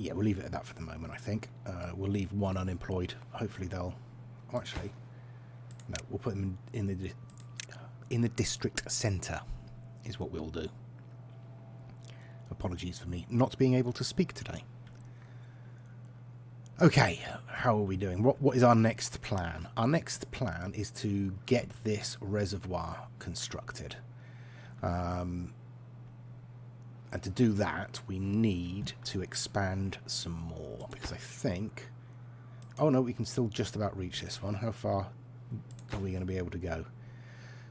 Yeah, we'll leave it at that for the moment, I think. We'll leave one unemployed. Hopefully they'll... Oh, actually, no, we'll put them in the district centre is what we'll do. Apologies for me not being able to speak today. Okay, how are we doing? What is our next plan? Our next plan is to get this reservoir constructed. And to do that, we need to expand some more, because I think... Oh no, we can still just about reach this one. How far are we going to be able to go?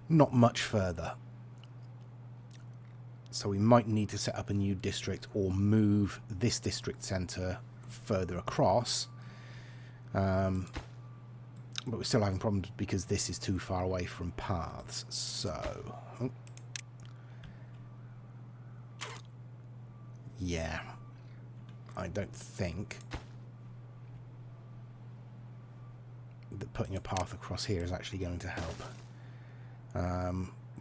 Not much further. So we might need to set up a new district or move this district centre further across. But we're still having problems because this is too far away from paths. So... Oh. Yeah, I don't think that putting a path across here is actually going to help.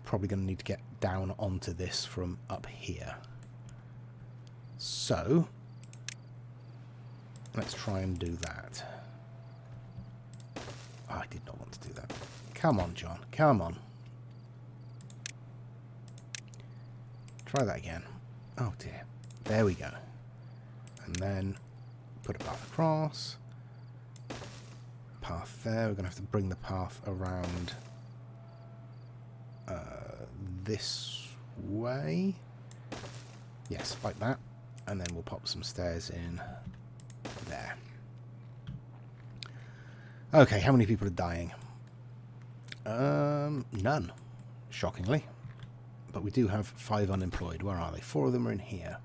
Probably going to need to get down onto this from up here. So, let's try and do that. Oh, I did not want to do that. Come on, John, come on. Try that again. Oh dear. There we go. And then put a path across. Path there. We're going to have to bring the path around this way. Yes, like that. And then we'll pop some stairs in there. Okay, how many people are dying? None, shockingly. But we do have 5 unemployed. Where are they? 4 of them are in here.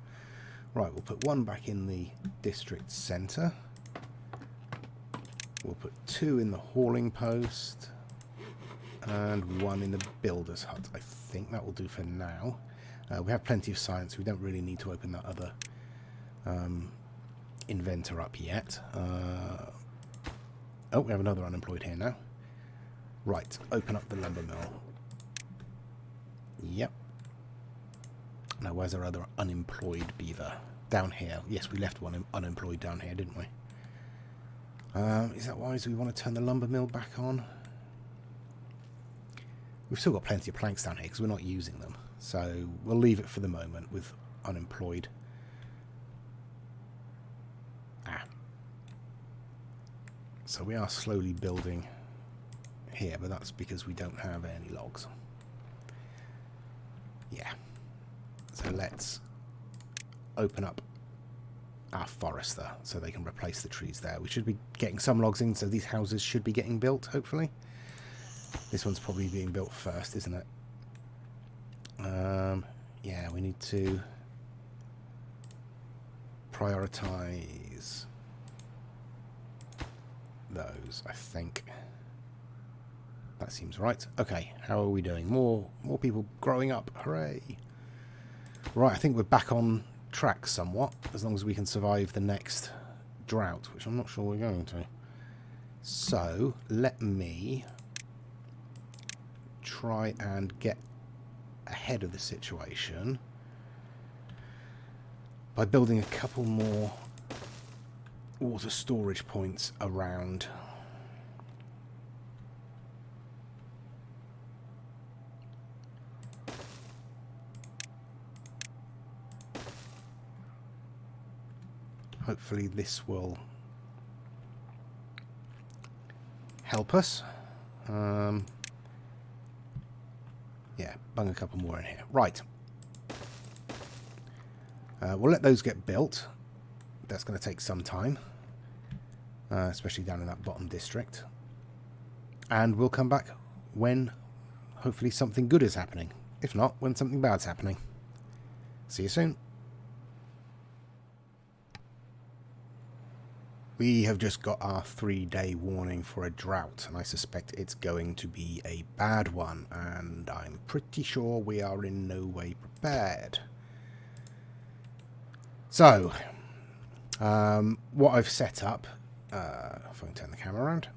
Right, we'll put 1 back in the district centre. We'll put 2 in the hauling post. And 1 in the builder's hut. I think that will do for now. We have plenty of science. We don't really need to open that other inventor up yet. Oh, we have another unemployed here now. Right, open up the lumber mill. Yep. Now, where's our other unemployed beaver? Down here. Yes, we left one unemployed down here, didn't we? Is that wise? We want to turn the lumber mill back on? We've still got plenty of planks down here because we're not using them. So we'll leave it for the moment with unemployed. So we are slowly building here, but that's because we don't have any logs. Yeah. So let's open up our forester so they can replace the trees there. We should be getting some logs in, so these houses should be getting built, hopefully. This one's probably being built first, isn't it? Yeah, we need to prioritize those, I think. That seems right. Okay, how are we doing? More people growing up. Hooray! Right, I think we're back on track somewhat, as long as we can survive the next drought, which I'm not sure we're going to. So, let me try and get ahead of the situation by building a couple more water storage points around. Hopefully this will help us. Yeah, bung a couple more in here. Right. We'll let those get built. That's going to take some time. Especially down in that bottom district. And we'll come back when hopefully something good is happening. If not, when something bad's happening. See you soon. We have just got our 3-day warning for a drought, and I suspect it's going to be a bad one, and I'm pretty sure we are in no way prepared. So, what I've set up, if I can turn the camera around,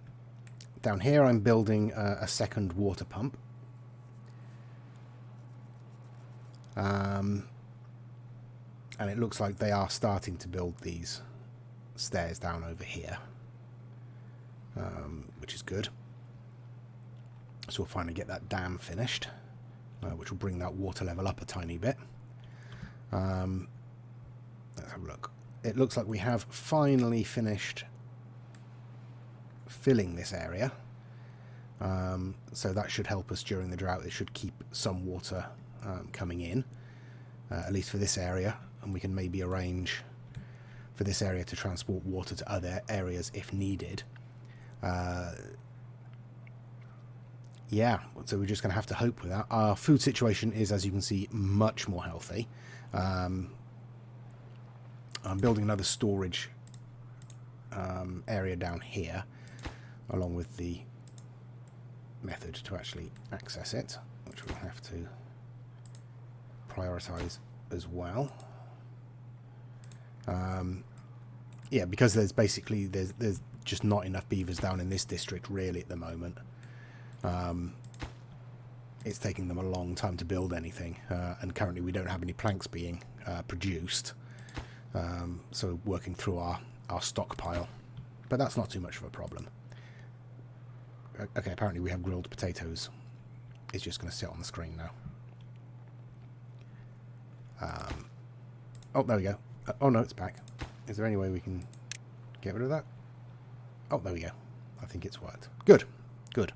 down here I'm building a second water pump. And it looks like they are starting to build these stairs down over here, which is good. So we'll finally get that dam finished, which will bring that water level up a tiny bit. Let's have a look. It looks like we have finally finished filling this area. So that should help us during the drought. It should keep some water coming in, at least for this area, and we can maybe arrange for this area to transport water to other areas if needed. Yeah, so we're just going to have to hope with that. Our food situation is, as you can see, much more healthy. I'm building another storage area down here, along with the method to actually access it, which we'll have to prioritize as well. Yeah, because there's basically there's just not enough beavers down in this district really at the moment. It's taking them a long time to build anything, and currently we don't have any planks being produced, so working through our stockpile, but that's not too much of a problem. Okay, apparently we have grilled potatoes. It's just going to sit on the screen now. Oh, there we go. Oh no, it's back. Is there any way we can get rid of that? Oh, there we go. I think it's worked. Good, good.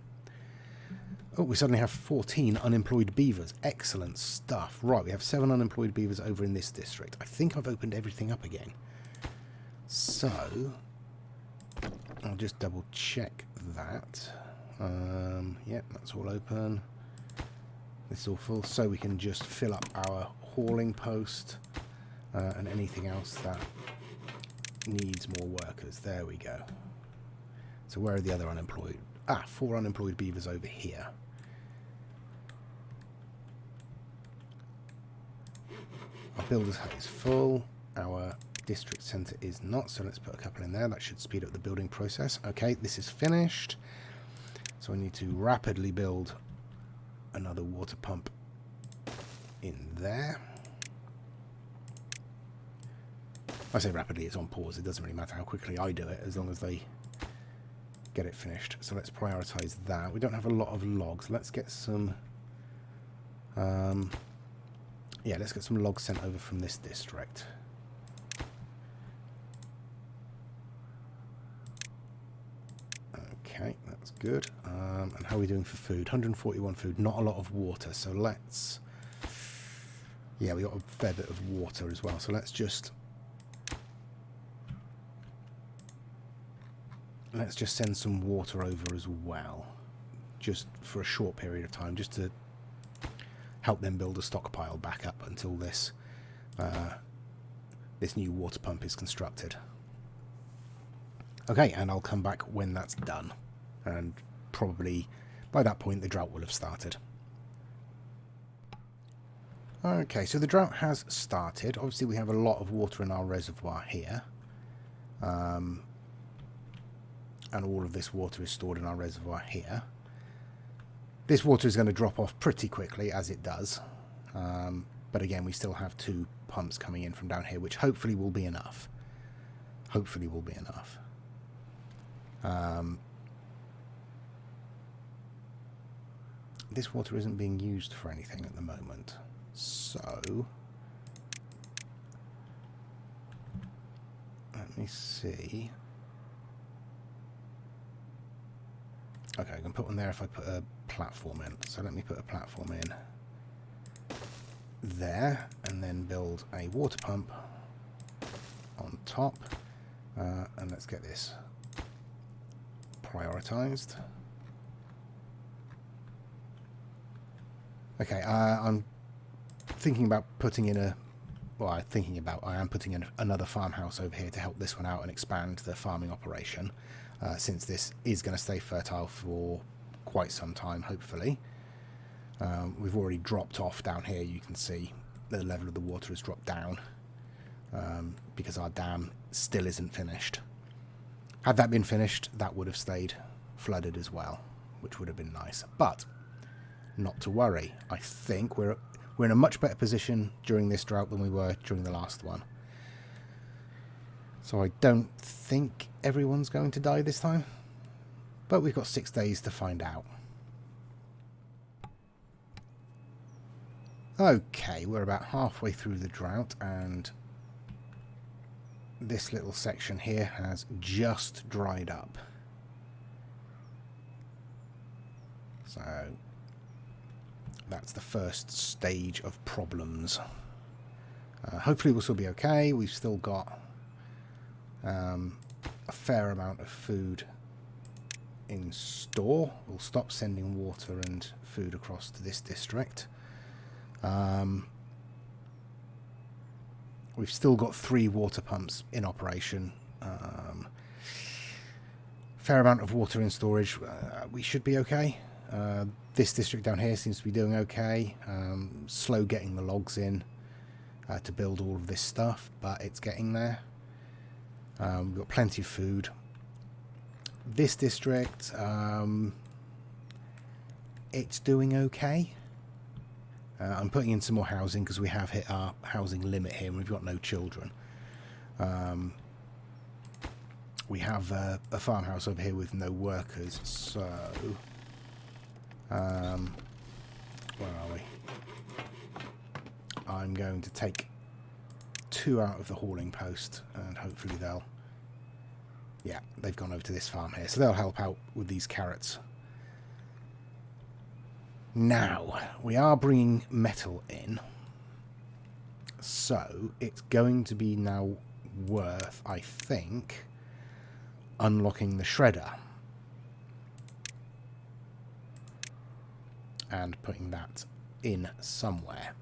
Oh, we suddenly have 14 unemployed beavers. Excellent stuff. Right, we have 7 unemployed beavers over in this district. I think I've opened everything up again. So, I'll just double check that. Yeah, that's all open. This is all full, so we can just fill up our hauling post and anything else that needs more workers. There we go. So where are the other unemployed? 4 unemployed beavers over here. Our builder's hut is full. Our district centre is not, so let's put a couple in there. That should speed up the building process. Okay, this is finished. So I need to rapidly build another water pump in there. I say rapidly, it's on pause. It doesn't really matter how quickly I do it, as long as they get it finished. So let's prioritize that. We don't have a lot of logs. Let's get some yeah, let's get some logs sent over from this district. Okay, that's good. And how are we doing for food? 141 food, not a lot of water, so let's... Yeah, we got a fair bit of water as well, so let's just send some water over as well, just for a short period of time, just to help them build a stockpile back up until this this new water pump is constructed. Okay, and I'll come back when that's done, and probably by that point the drought will have started. Okay, so the drought has started. Obviously we have a lot of water in our reservoir here, and all of this water is stored in our reservoir here. This water is going to drop off pretty quickly, as it does, but again we still have 2 pumps coming in from down here, which hopefully will be enough. Hopefully will be enough. This water isn't being used for anything at the moment, so let me see. Okay, I can put one there if I put a platform in. So let me put a platform in there, and then build a water pump on top, and let's get this prioritized. Okay, I'm thinking about putting in a... Well, I am putting in another farmhouse over here to help this one out and expand the farming operation, since this is going to stay fertile for quite some time, hopefully. We've already dropped off down here. You can see the level of the water has dropped down, because our dam still isn't finished. Had that been finished, that would have stayed flooded as well, which would have been nice. But not to worry. I think we're in a much better position during this drought than we were during the last one. So I don't think everyone's going to die this time. But we've got 6 days to find out. Okay, we're about halfway through the drought, and this little section here has just dried up. So that's the first stage of problems. Hopefully we'll still be okay. We've still got a fair amount of food in store. We'll stop sending water and food across to this district. We've still got 3 water pumps in operation. Fair amount of water in storage. We should be okay. This district down here seems to be doing okay. Slow getting the logs in to build all of this stuff, but it's getting there. We've got plenty of food. This district, it's doing okay. I'm putting in some more housing because we have hit our housing limit here and we've got no children. We have a farmhouse over here with no workers, so where are we? I'm going to take 2 out of the hauling post and hopefully they'll... Yeah, they've gone over to this farm here, so they'll help out with these carrots. Now, we are bringing metal in, so it's going to be now worth, I think, unlocking the shredder and putting that in somewhere.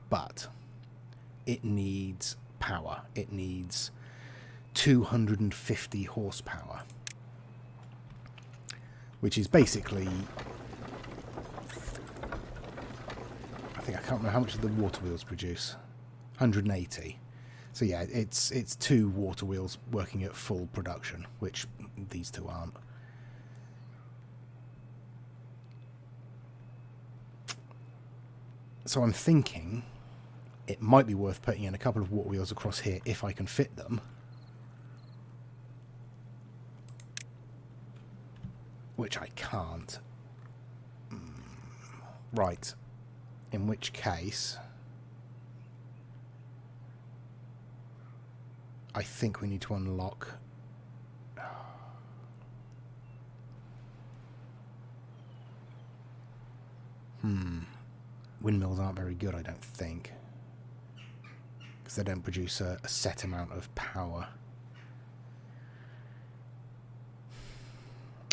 But it needs power. It needs 250 horsepower, which is basically, I can't remember how much the water wheels produce. 180. So yeah, it's 2 water wheels working at full production, which these 2 aren't. So I'm thinking it might be worth putting in a couple of water wheels across here if I can fit them. Which I can't. Right. In which case, I think we need to unlock... Windmills aren't very good, I don't think. Because they don't produce a set amount of power.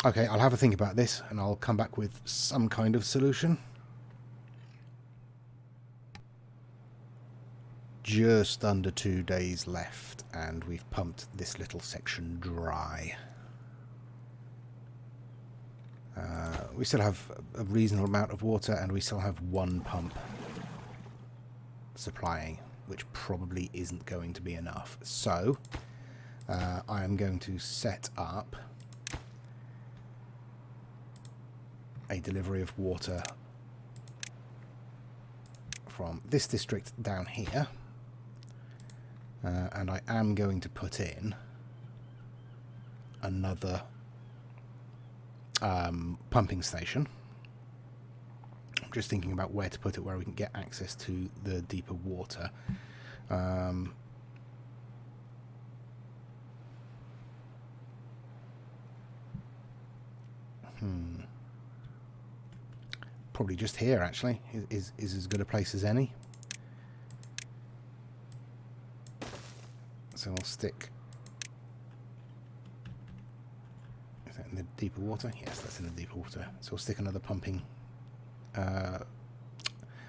Okay, I'll have a think about this and I'll come back with some kind of solution. Just under 2 days left and we've pumped this little section dry. We still have a reasonable amount of water and we still have 1 pump supplying, which probably isn't going to be enough. So I am going to set up a delivery of water from this district down here, and I am going to put in another pumping station. I'm just thinking about where to put it, where we can get access to the deeper water. Probably just here, actually, is as good a place as any. So I'll stick... Is that in the deeper water? Yes, that's in the deeper water. So I'll stick another pumping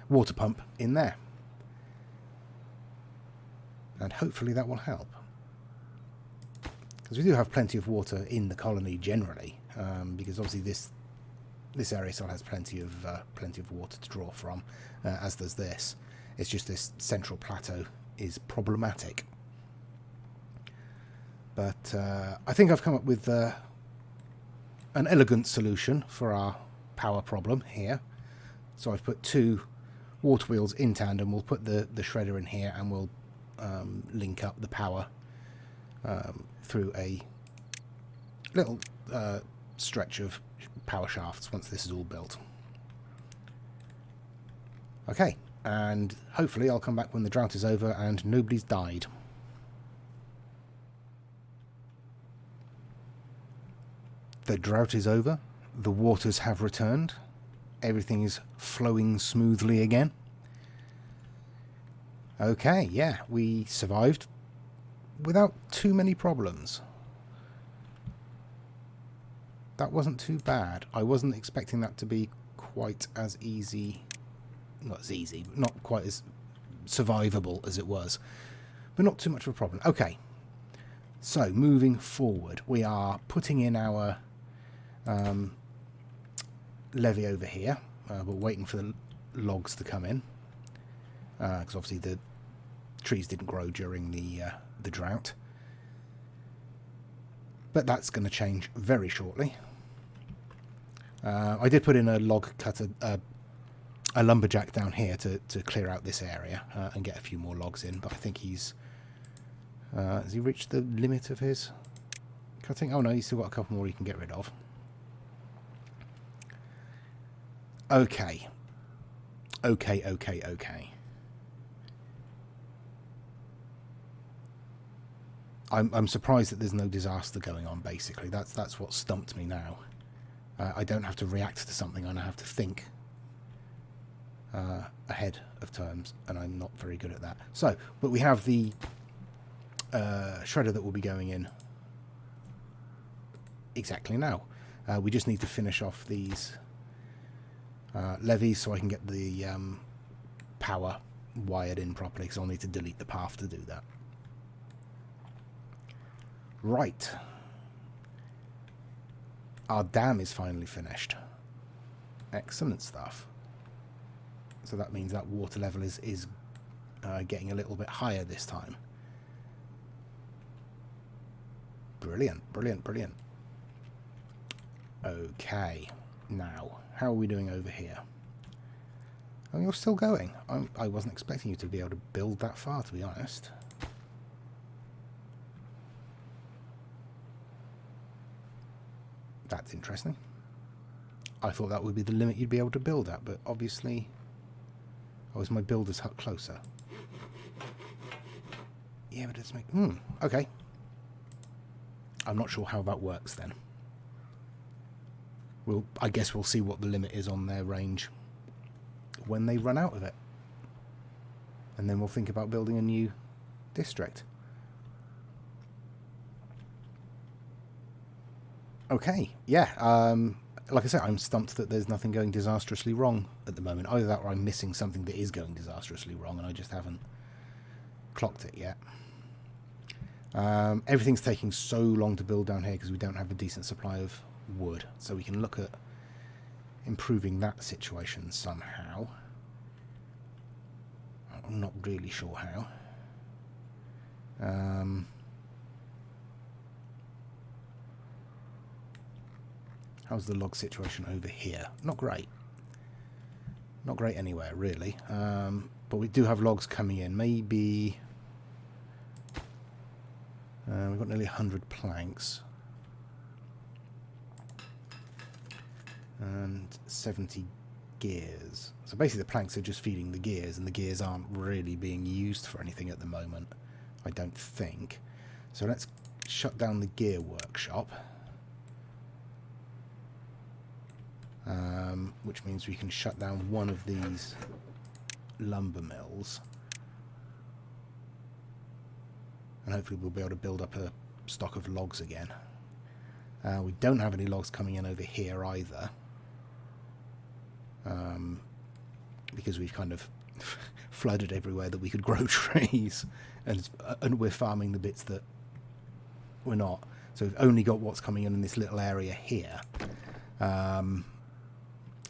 water pump in there. And hopefully that will help. Because we do have plenty of water in the colony generally, because obviously this area still has plenty of water to draw from, as does this. It's just this central plateau is problematic. But I think I've come up with an elegant solution for our power problem here. So I've put 2 water wheels in tandem. We'll put the shredder in here and we'll link up the power through a little stretch of power shafts once this is all built. Okay, and hopefully I'll come back when the drought is over and nobody's died. The drought is over, the waters have returned, everything is flowing smoothly again. Okay, yeah, we survived without too many problems. That wasn't too bad. I wasn't expecting that to be quite as easy. Not as easy, but not quite as survivable as it was. But not too much of a problem. Okay, so moving forward, we are putting in our levee over here. We're waiting for the logs to come in. Because obviously the trees didn't grow during the drought. But that's going to change very shortly. I did put in a log cutter, a lumberjack down here to clear out this area and get a few more logs in. But I think he's... has he reached the limit of his cutting? Oh no, he's still got a couple more he can get rid of. Okay. Okay. I'm surprised that there's no disaster going on, basically. That's what stumped me now. I don't have to react to something, and I have to think ahead of terms, and I'm not very good at that. So, but we have the shredder that will be going in exactly now. We just need to finish off these levees so I can get the power wired in properly, because I'll need to delete the path to do that. Right. Our dam is finally finished. Excellent stuff. So that means that water level is getting a little bit higher this time. Brilliant. Okay. Now, how are we doing over here? Oh, you're still going. I wasn't expecting you to be able to build that far, to be honest. That's interesting. I thought that would be the limit you'd be able to build at, but obviously... Oh, is my builder's hut closer? Yeah, but it's make... okay. I'm not sure how that works then. I guess we'll see what the limit is on their range when they run out of it. And then we'll think about building a new district. Okay, yeah, like I said, I'm stumped that there's nothing going disastrously wrong at the moment. Either that or I'm missing something that is going disastrously wrong and I just haven't clocked it yet. Everything's taking so long to build down here because we don't have a decent supply of wood. So we can look at improving that situation somehow. I'm not really sure how. How's the log situation over here? Not great. Not great anywhere, really. But we do have logs coming in. Maybe... we've got nearly 100 planks. And 70 gears. So basically the planks are just feeding the gears, and the gears aren't really being used for anything at the moment, I don't think. So let's shut down the gear workshop. Which means we can shut down one of these lumber mills. And hopefully we'll be able to build up a stock of logs again. We don't have any logs coming in over here either. Because we've kind of flooded everywhere that we could grow trees. And we're farming the bits that we're not. So we've only got what's coming in this little area here.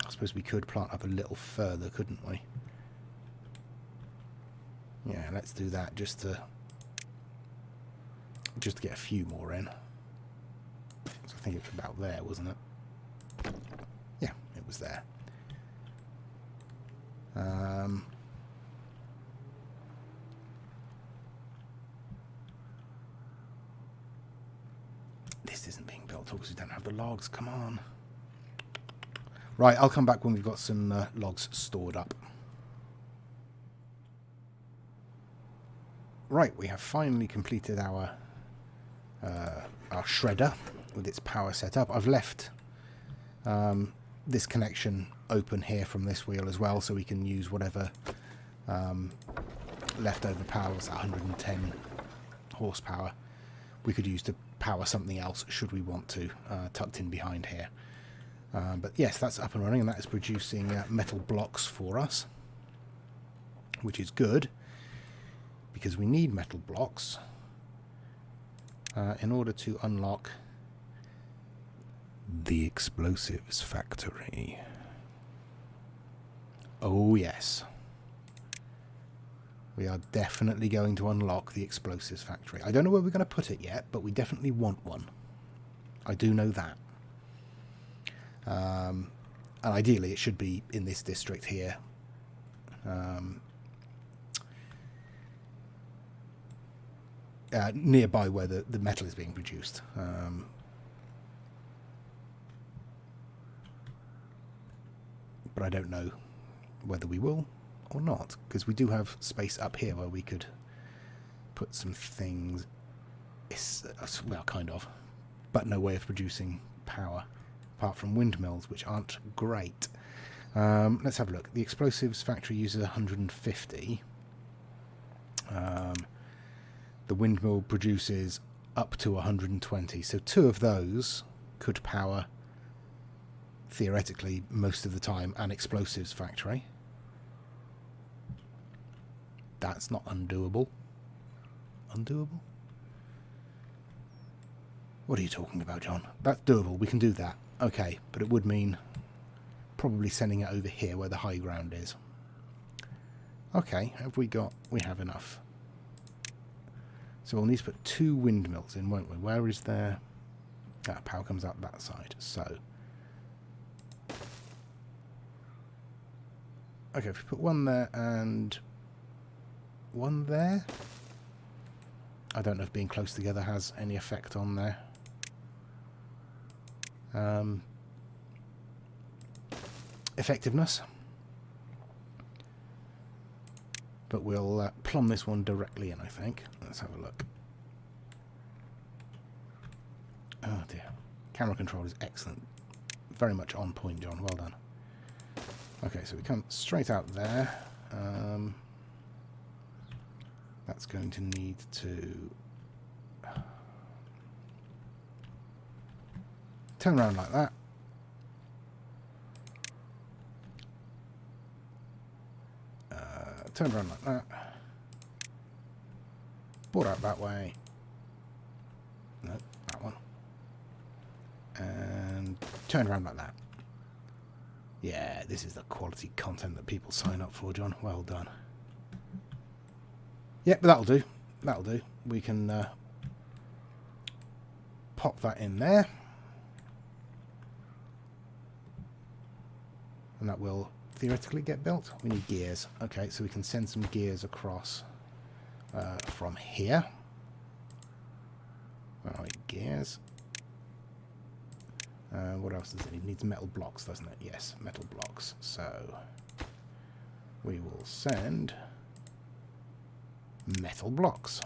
I suppose we could plant up a little further, couldn't we? Yeah, let's do that just to get a few more in. So I think it was about there, wasn't it? Yeah, it was there. This isn't being built because we don't have the logs. Come on. Right, I'll come back when we've got some logs stored up. Right, we have finally completed our shredder with its power set up. I've left this connection open here from this wheel as well, so we can use whatever leftover power, what's that, 110 horsepower, we could use to power something else should we want to, tucked in behind here. But yes, that's up and running, and that is producing metal blocks for us, which is good, because we need metal blocks in order to unlock the explosives factory. Oh yes. We are definitely going to unlock the explosives factory. I don't know where we're going to put it yet, but we definitely want one. I do know that. And ideally it should be in this district here. Nearby where the metal is being produced. But I don't know whether we will or not, because we do have space up here where we could put some things. Well, kind of, but no way of producing power apart from windmills, which aren't great. Let's have a look. The explosives factory uses 150. The windmill produces up to 120, so 2 of those could power, theoretically, most of the time, an explosives factory. That's not undoable. Undoable? What are you talking about, John? That's doable. We can do that. Okay, but it would mean probably sending it over here where the high ground is. Okay, we have enough. So we'll need to put 2 windmills in, won't we? Where is there? Ah, power comes out that side. So, okay, if we put 1 there and 1 there. I don't know if being close together has any effect on there. Effectiveness. But we'll plumb this one directly in, I think. Let's have a look. Oh dear. Camera control is excellent. Very much on point, John. Well done. Okay, so we come straight out there. That's going to need to turn around like that. Turn around like that. Board out that way. No, that one. And turn around like that. Yeah, this is the quality content that people sign up for, John. Well done. Yep, but that'll do. That'll do. We can pop that in there. And that will theoretically get built. We need gears. Okay, so we can send some gears across from here. Alright, gears. What else does it need? It needs metal blocks, doesn't it? Yes, metal blocks. So we will send metal blocks.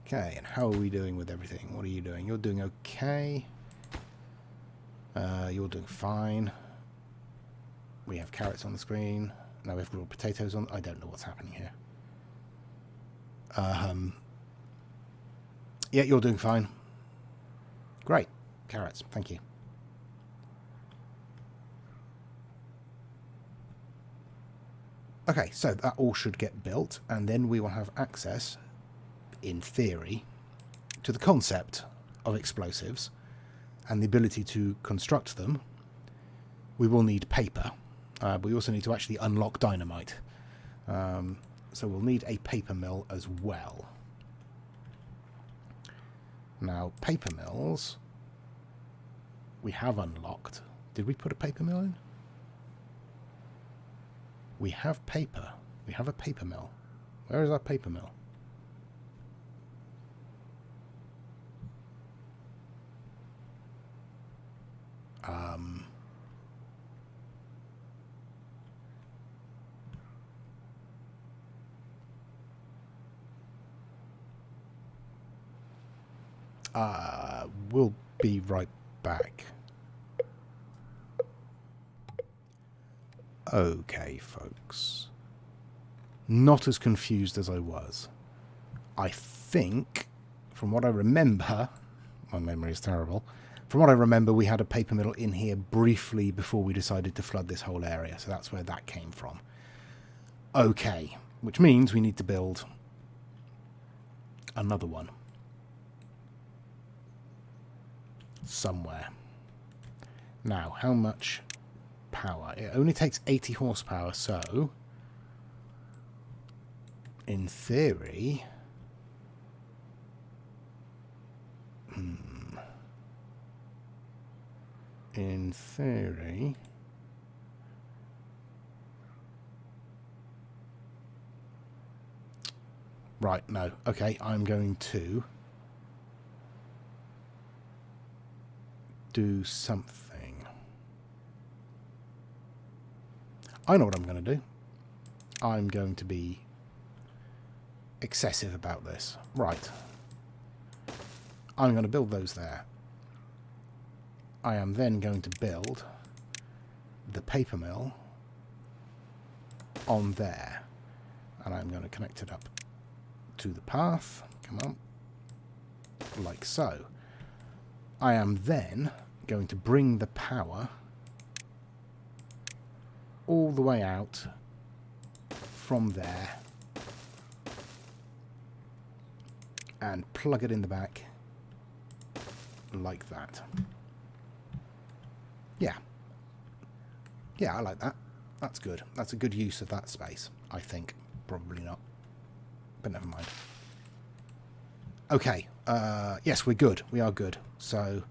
Okay, and how are we doing with everything? What are you doing? You're doing okay. You're doing fine. We have carrots on the screen. Now we have raw potatoes on. I don't know what's happening here. Yeah, you're doing fine. Great. Carrots. Thank you. Okay, so that all should get built, and then we will have access, in theory, to the concept of explosives and the ability to construct them. We will need paper. But we also need to actually unlock dynamite. So we'll need a paper mill as well. Now, paper mills we have unlocked. Did we put a paper mill in? We have paper. We have a paper mill. Where is our paper mill? We'll be right back. Okay, folks. Not as confused as I was. I think, from what I remember, my memory is terrible, from what I remember, we had a paper mill in here briefly before we decided to flood this whole area, so that's where that came from. Okay, which means we need to build another one. Somewhere. Now, how much power? It only takes 80 horsepower, so in theory, right, no, okay, I'm going to do something. I know what I'm going to do. I'm going to be excessive about this. Right. I'm going to build those there. I am then going to build the paper mill on there. And I'm going to connect it up to the path. Come on. Like so. I am then going to bring the power all the way out from there and plug it in the back like that. Yeah. Yeah, I like that. That's good. That's a good use of that space, I think. Probably not. But never mind. Okay. Yes, we're good. We are good. So,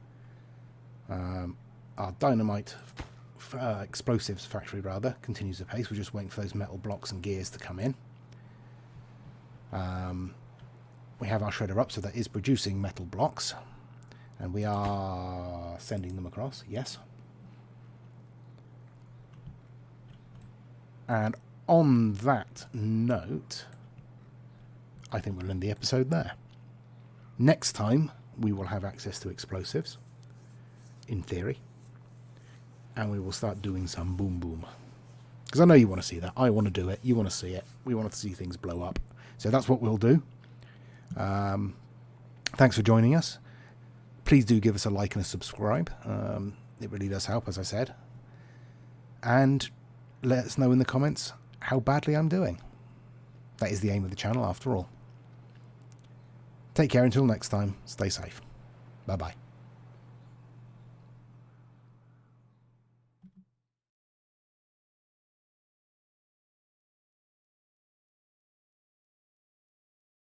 our dynamite, explosives factory, rather, continues the pace. We're just waiting for those metal blocks and gears to come in. We have our shredder up, so that is producing metal blocks. And we are sending them across, yes. And on that note, I think we'll end the episode there. Next time, we will have access to explosives, in theory. And we will start doing some boom boom. Because I know you want to see that. I want to do it. You want to see it. We want to see things blow up. So that's what we'll do. Thanks for joining us. Please do give us a like and a subscribe. It really does help, as I said. And let us know in the comments how badly I'm doing. That is the aim of the channel, after all. Take care until next time. Stay safe. Bye-bye.